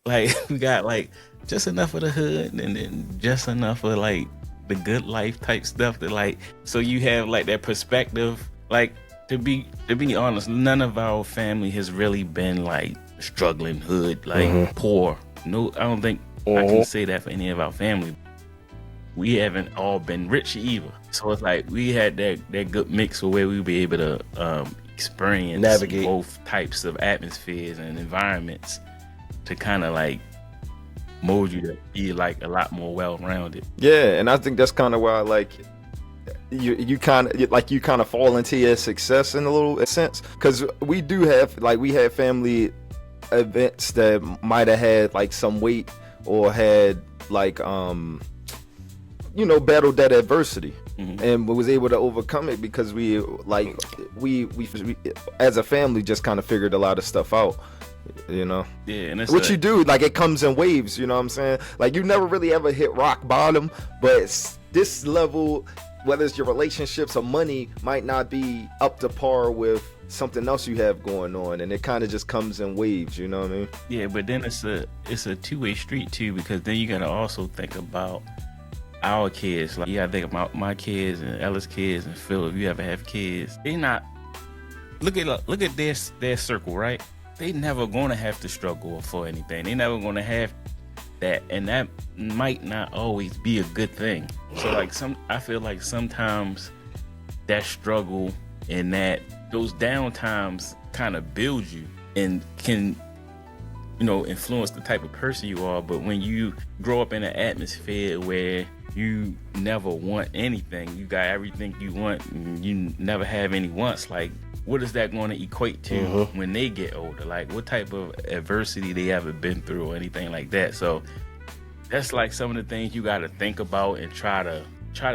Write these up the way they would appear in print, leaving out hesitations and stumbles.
Like we got like just enough of the hood and then just enough of like the good life type stuff that like so you have like that perspective. Like to be honest, none of our family has really been like struggling hood, like poor. No, I don't think I can say that for any of our family. We haven't all been rich either. So it's like we had that good mix of where we be able to experience navigate both types of atmospheres and environments to kind of like mold you to be like a lot more well-rounded. Yeah, and I think that's kind of why like you kind of fall into your success in a little sense, because we do have like we had family events that might have had like some weight or had like battled that adversity and was able to overcome it because we as a family just kind of figured a lot of stuff out, Yeah, and it's you do, like it comes in waves, you know what I'm saying? Like you never really ever hit rock bottom, but this level, whether it's your relationships or money, might not be up to par with something else you have going on, and it kind of just comes in waves, you know what I mean? Yeah, but then it's a two-way street too, because then you gotta also think about our kids. Like you gotta think about my kids and Ella's kids and Phil, if you ever have kids. They not look at their circle, right? They never gonna have to struggle for anything. They never gonna have that, and that might not always be a good thing. So like I feel like sometimes that struggle and those down times kind of build you and can influence the type of person you are. But when you grow up in an atmosphere where you never want anything, you got everything you want and you never have any wants, like what is that going to equate to when they get older? Like what type of adversity they ever been through or anything like that? So that's like some of the things you got to think about and try to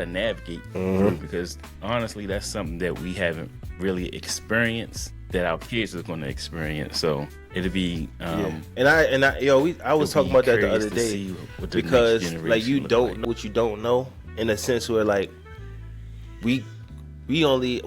navigate through, because honestly that's something that we haven't really experienced that our kids are going to experience. So it'll be I was talking about that the other day, because like you don't know what you don't know, in a sense where like we only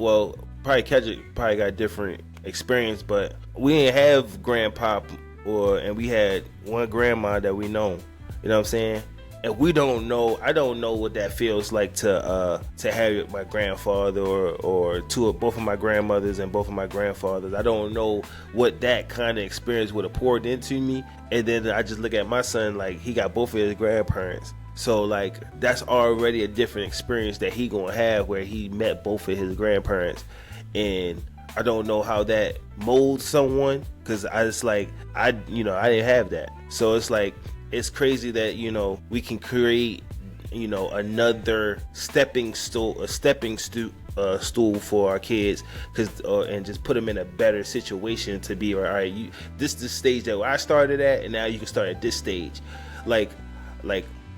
probably got different experience, but we didn't have grandpa and we had one grandma that we know, you know what I'm saying? And I don't know what that feels like to have my grandfather or both of my grandmothers and both of my grandfathers. I don't know what that kind of experience would have poured into me. And then I just look at my son, like he got both of his grandparents. So like that's already a different experience that he gonna have, where he met both of his grandparents. And I don't know how that molds someone, because I didn't have that. So it's like, it's crazy that we can create another stepping stool for our kids, and just put them in a better situation to be all right. This is the stage that I started at, and now you can start at this stage. Like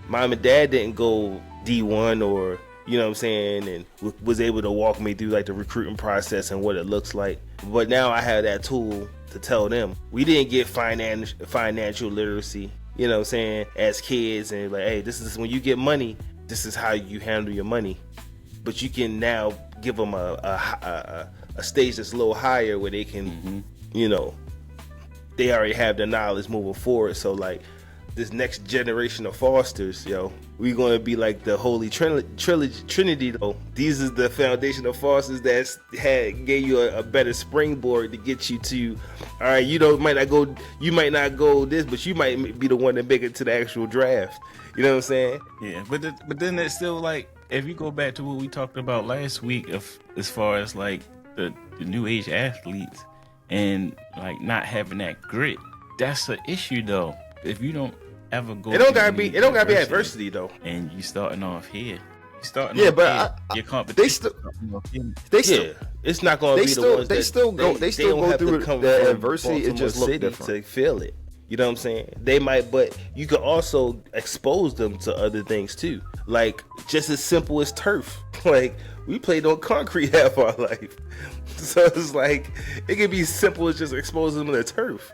mom and dad didn't go D1 or you know what I'm saying, and was able to walk me through like the recruiting process and what it looks like. But now I have that tool to tell them. We didn't get financial literacy, you know what I'm saying, as kids, and like, hey, this is when you get money, this is how you handle your money. But you can now give them a stage that's a little higher, where they can, they already have the knowledge moving forward. So like this next generation of fosters, we're going to be like the holy trinity though. These is the foundation of fosters that gave you a better springboard to get you to, all right, you might not go this, but you might be the one to make it to the actual draft. You know what I'm saying? Yeah, but then it's still like, if you go back to what we talked about last week, as far as like the new age athletes and like not having that grit, that's an issue though. If you don't ever go, it don't gotta be adversity though. And you starting off here, your They competition. still, it's not gonna be the ones they still go through the adversity. It just looks different to feel it. You know what I'm saying? They might, but you could also expose them to other things too. Like just as simple as turf. Like we played on concrete half our life, so it's like it could be simple as just exposing them to turf,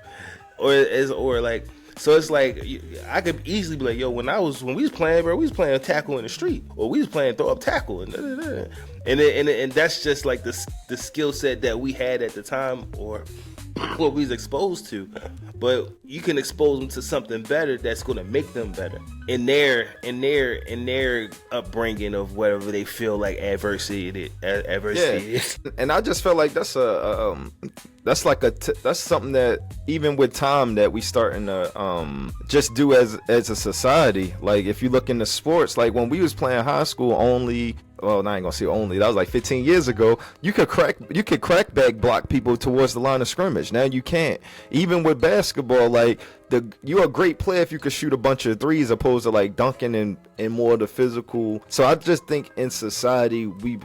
or like. So it's like I could easily be like, yo, when we was playing, bro, we was playing tackle in the street, or we was playing throw up tackle, and that's just like the skill set that we had at the time, or what we was exposed to. but you can expose them to something better that's going to make them better in their upbringing of whatever they feel like adversity is. And I just feel like that's that's something that even with time that we starting to just do as a society. Like if you look into sports, like when we was playing high school, only, well, I ain't gonna say only, that was like 15 years ago, you could crack back block people towards the line of scrimmage. Now you can't. Even with basketball, like you're a great player if you could shoot a bunch of threes opposed to like dunking and more of the physical. So I just think in society we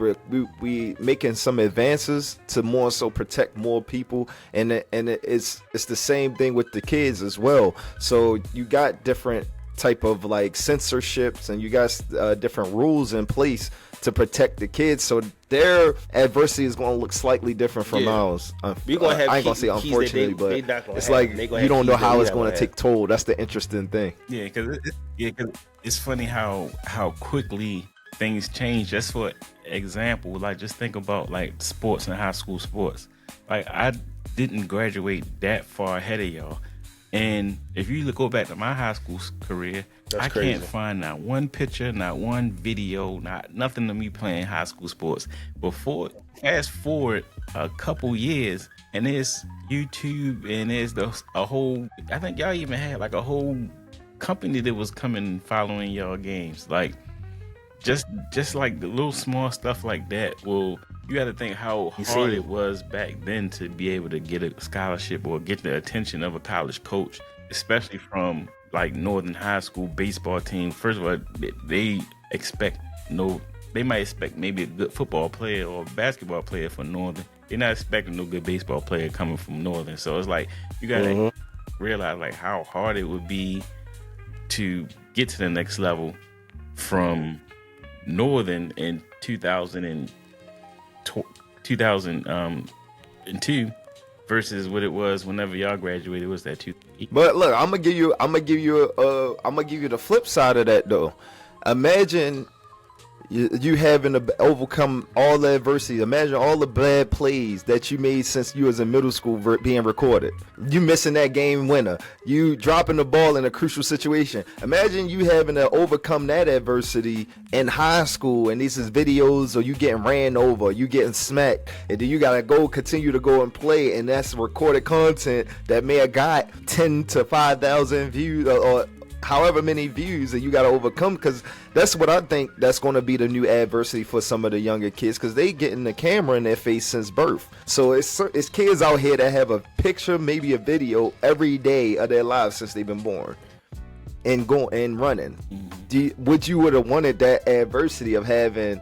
making some advances to more so protect more people, and it's the same thing with the kids as well. So you got different type of like censorships, and you got different rules in place to protect the kids, so their adversity is going to look slightly different from ours. We're gonna have I ain't gonna say unfortunately, but it's like you don't know how it's going to take toll. That's the interesting thing. Yeah, because it's funny how quickly things change. Just for example, like just think about like sports and high school sports. Like I didn't graduate that far ahead of y'all. And if you go back to my high school career, I can't find not one picture, not one video, nothing of me playing high school sports. Fast forward a couple years, and there's YouTube, and there's a whole, I think y'all even had like a whole company that was coming following y'all games. Like just like the little small stuff like that. Well, you got to think how hard it was back then to be able to get a scholarship or get the attention of a college coach, especially from like Northern high school baseball team. First of all, they might expect maybe a good football player or basketball player for Northern. They're not expecting no good baseball player coming from Northern. So it's like you got to realize like how hard it would be to get to the next level from Northern in 2002 versus what it was whenever y'all graduated. Was that 2? But look, I'm gonna give you the flip side of that though. Imagine you having to overcome all the adversity. Imagine all the bad plays that you made since you was in middle school being recorded. You missing that game winner. You dropping the ball in a crucial situation. Imagine you having to overcome that adversity in high school, and these is videos, or you getting ran over, you getting smacked, and then you gotta continue to go and play, and that's recorded content that may have got 10 to 5,000 views or however many views that you got to overcome, because that's what I think that's going to be the new adversity for some of the younger kids, because they getting the camera in their face since birth. So it's kids out here that have a picture, maybe a video every day of their lives since they've been born and running. Would you would have wanted that adversity of having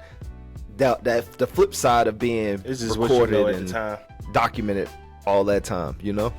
that the flip side of being recorded and documented all that time, you know?